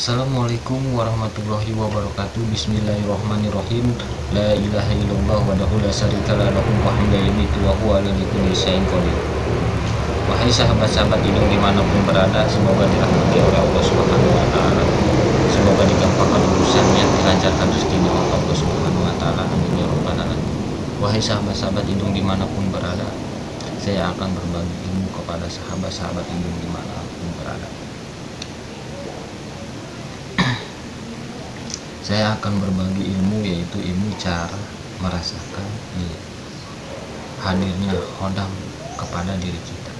Assalamualaikum warahmatullahi wabarakatuh. Bismillahirrahmanirrahim. La ilaha illallah wahdahu la syarikalah lahu wa hamda yumitu wa huwa ala kulli syai'in qadir. Wahai sahabat-sahabat hidung dimanapun berada, semoga dirahmati oleh Allah Subhanahu wa taala. Semoga digampangkan urusannya, dilancarkan rezekinya oleh Allah Subhanahu wa taala. Amin ya rabbal alamin. Wahai sahabat-sahabat hidung dimanapun berada, saya akan berbagi ilmu kepada sahabat-sahabat hidung dimanapun berada. Saya akan berbagi ilmu, yaitu ilmu cara merasakan hadirnya khodam kepada diri kita.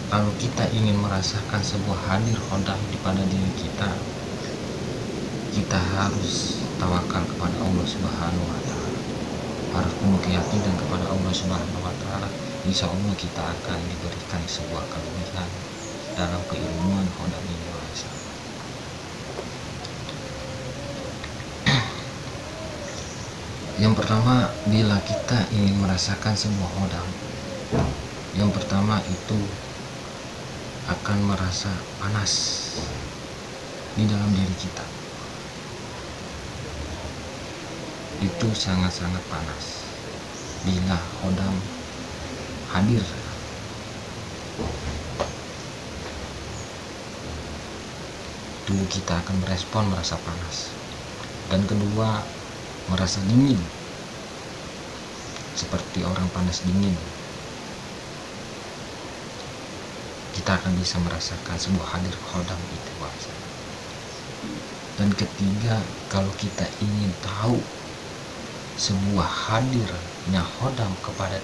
Kalau kita ingin merasakan sebuah hadir khodam pada diri kita, kita harus tawakal kepada Allah Subhanahu wa taala. Harus penuh keyakinan kepada Allah Subhanahu wa taala. Insya Allah kita akan diberikan sebuah kelebihan dalam keilmuan khodam ini. Yang pertama, bila kita ingin merasakan sebuah khodam, yang pertama itu akan merasa panas di dalam diri kita. Itu sangat-sangat panas bila khodam hadir. Tubuh kita akan merespon merasa panas. Dan kedua, merasa dingin, seperti orang panas dingin. Kita akan bisa merasakan sebuah hadir khodam itu. Dan ketiga, kalau kita ingin tahu sebuah hadirnya khodam kepada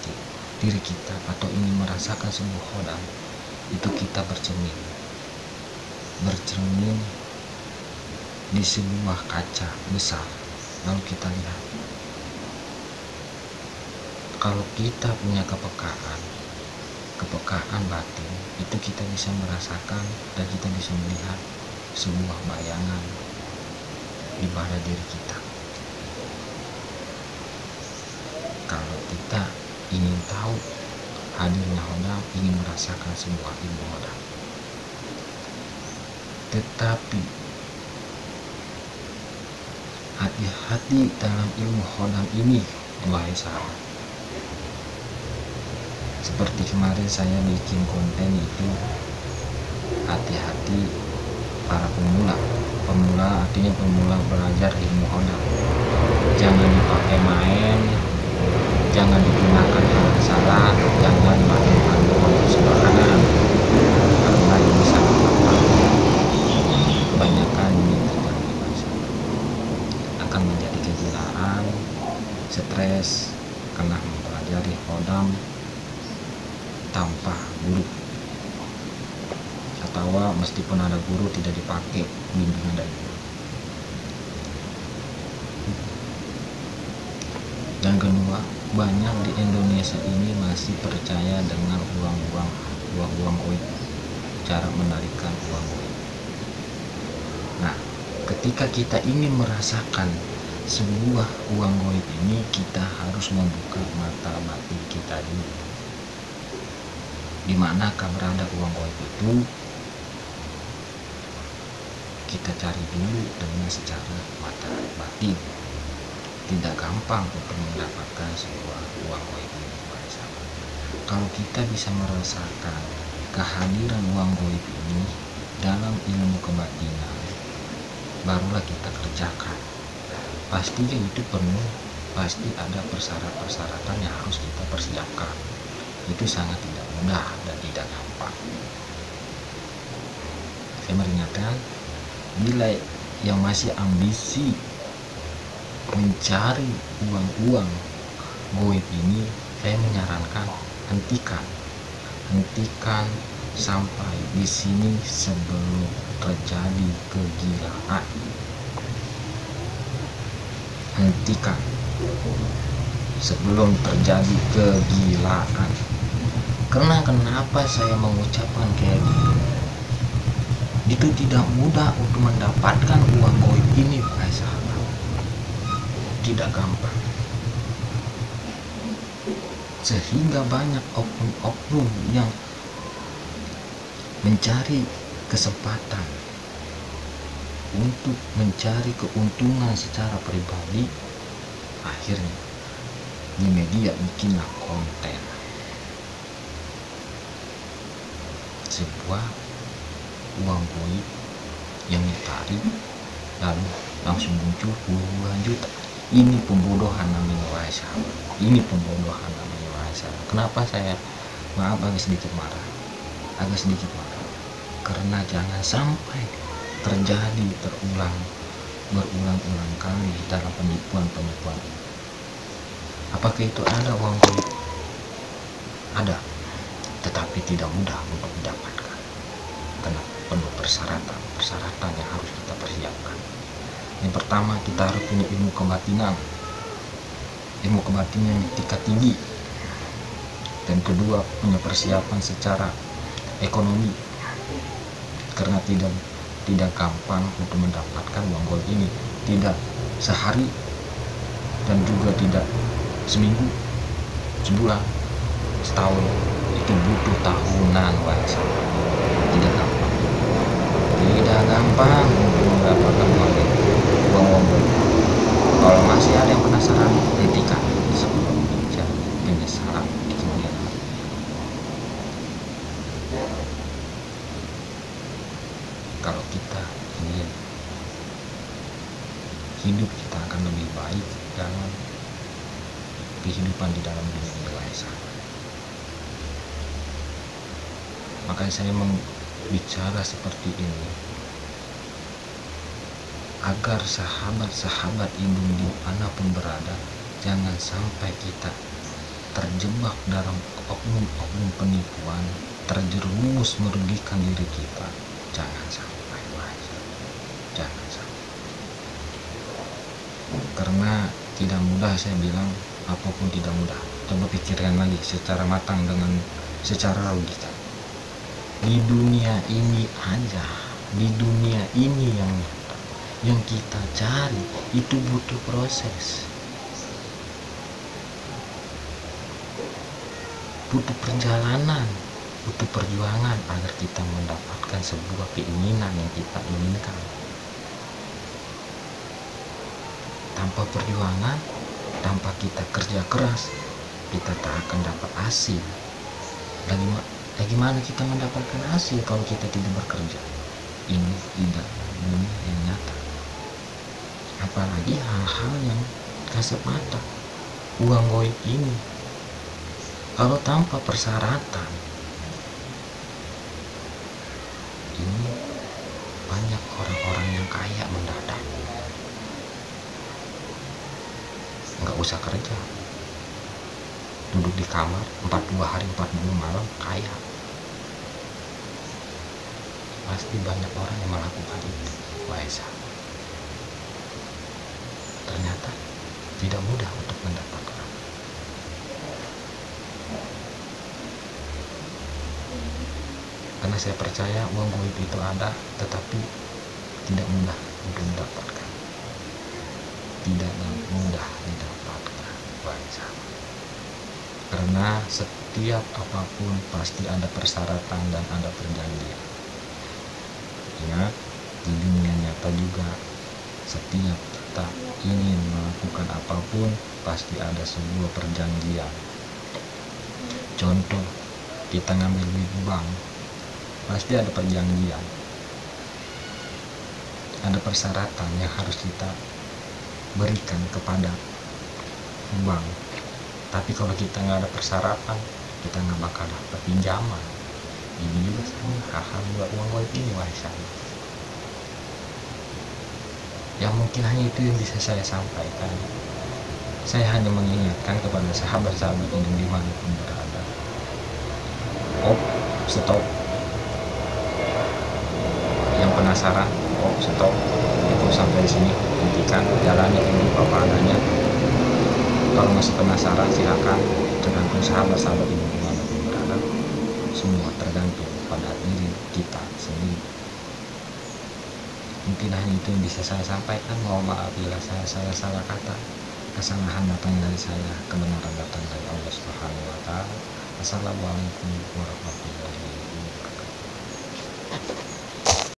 diri kita, atau ingin merasakan sebuah khodam, itu kita bercermin di sebuah kaca besar. Lalu kita lihat, kalau kita punya kepekaan batin, itu kita bisa merasakan dan kita bisa melihat sebuah bayangan di pada diri kita. Kalau kita ingin tahu hadirnya khodam, ingin merasakan sebuah ilmu khodam, tetapi hati-hati dalam ilmu khodam ini, wahai sahabat. Seperti kemarin saya bikin konten itu, hati-hati para pemula artinya pemula belajar ilmu khodam. Jangan dipakai main, jangan digunakan hal salah, jangan melakukan sembarangan, karena ini sangat fatal. Kebanyakan ini akan menjadi kegilaan, stres karena mempelajari khodam tanpa guru, atau meskipun ada guru tidak dipakai bimbingan dari guru. Dan kedua, banyak di Indonesia ini masih percaya dengan uang goib, cara menarikan uang goib. Nah, ketika kita ingin merasakan sebuah uang goib ini, kita harus membuka mata batin kita dulu. Di manakah berada uang goib itu? Kita cari dulu dengan secara mata batin. Tidak gampang untuk mendapatkan sebuah uang goib ini. Kalau kita bisa merasakan kehadiran uang goib ini dalam ilmu kebatinan, barulah kita kerjakan. Pastinya itu penuh, pasti ada persyaratan yang harus kita persiapkan. Itu sangat tidak mudah dan tidak gampang. Saya meringatkan, bila yang masih ambisi mencari uang goib ini, saya menyarankan hentikan sampai di sini sebelum terjadi kegilaan. Hentikan sebelum terjadi kegilaan. Karena kenapa saya mengucapkan kayak gini? Itu tidak mudah untuk mendapatkan uang goib ini, Pak sahabat. Tidak gampang. Sehingga banyak oknum-oknum yang mencari kesempatan untuk mencari keuntungan secara pribadi, akhirnya di media bikinlah konten sebuah uang goib yang ditarik lalu langsung muncul puluhan juta. Ini pembodohan namanya, wahai sahabat. Ini pembodohan namanya, wahai sahabat. Kenapa saya agak sedikit marah karena jangan sampai terjadi berulang-ulang kali dalam penipuan ini. Apakah itu ada uang goib? Ada, tetapi tidak mudah untuk didapatkan karena penuh persyaratan yang harus kita persiapkan. Yang pertama, kita harus punya ilmu kebatinan yang tingkat tinggi. Dan kedua, punya persiapan secara ekonomi, karena tidak gampang untuk mendapatkan uang goib ini. Tidak sehari dan juga tidak seminggu, sebulan, setahun. Itu butuh tahunan, wahai sahabat. Tidak gampang untuk mendapatkan uang goib. Kalau masih ada yang penasaran, hentikan sebelum menjadi penyesalan di kemudian hari. Kalau kita ingin hidup kita akan lebih baik dalam kehidupan di dalam dunia ini, wahai sahabat. Makanya saya bicara seperti ini agar sahabat-sahabat Ibu dimanapun berada, jangan sampai kita terjebak dalam oknum-oknum penipuan, terjerumus merugikan diri kita. Jangan sampai, jangan sampai. Karena tidak mudah, saya bilang, apapun tidak mudah. Coba pikirkan lagi secara matang dengan secara logika. Di dunia ini aja, di dunia ini yang kita cari itu butuh proses, butuh perjalanan, butuh perjuangan agar kita mendapatkan sebuah keinginan yang kita inginkan. Tanpa perjuangan, tanpa kita kerja keras, kita tak akan dapat hasil. Bagaimana kita mendapatkan hasil kalau kita tidak bekerja? Ini tidak dunia yang nyata. Apalagi hal-hal yang kasat mata, uang goib ini. Kalau tanpa persyaratan, ini banyak orang-orang yang kaya mendadak. Nggak usah kerja, duduk di kamar 42 hari 40 malam kaya. Pasti banyak orang yang melakukan itu, wahai sahabat. Ternyata tidak mudah untuk mendapatkan. Karena saya percaya uang goib itu ada, tetapi tidak mudah untuk mendapatkan. Tidak mudah didapatkan, wahai sahabat. Karena setiap apapun pasti ada persyaratan dan ada perjanjian. Ingat, di dunia nyata juga, setiap kita ingin melakukan apapun pasti ada sebuah perjanjian. Contoh, kita ngambil duit bank, pasti ada perjanjian, ada persyaratan yang harus kita berikan kepada bank. Tapi kalau kita nggak ada persyaratan, kita nggak bakal dapat pinjaman. Ini juga sama hal-hal buat uang goib ini, wahai sahabat. Yang mungkin hanya itu yang bisa saya sampaikan. Saya hanya mengingatkan kepada sahabat-sahabat yang dimanapun berada. Stop. Yang penasaran, stop. Itu sampai di sini, hentikan, jalani hidup apa adanya. Kalau masih penasaran, silakan. Tergantung sahabat-sahabat yang dimanapun berada. Semua tergantung pada diri kita sendiri. Mungkin hanya itu yang bisa saya sampaikan. Mohon maaf bila saya salah kata. Kesalahan datang dari saya, kebenaran datang dari Allah Subhanahu wa Ta'ala. Assalamualaikum warahmatullahi wabarakatuh.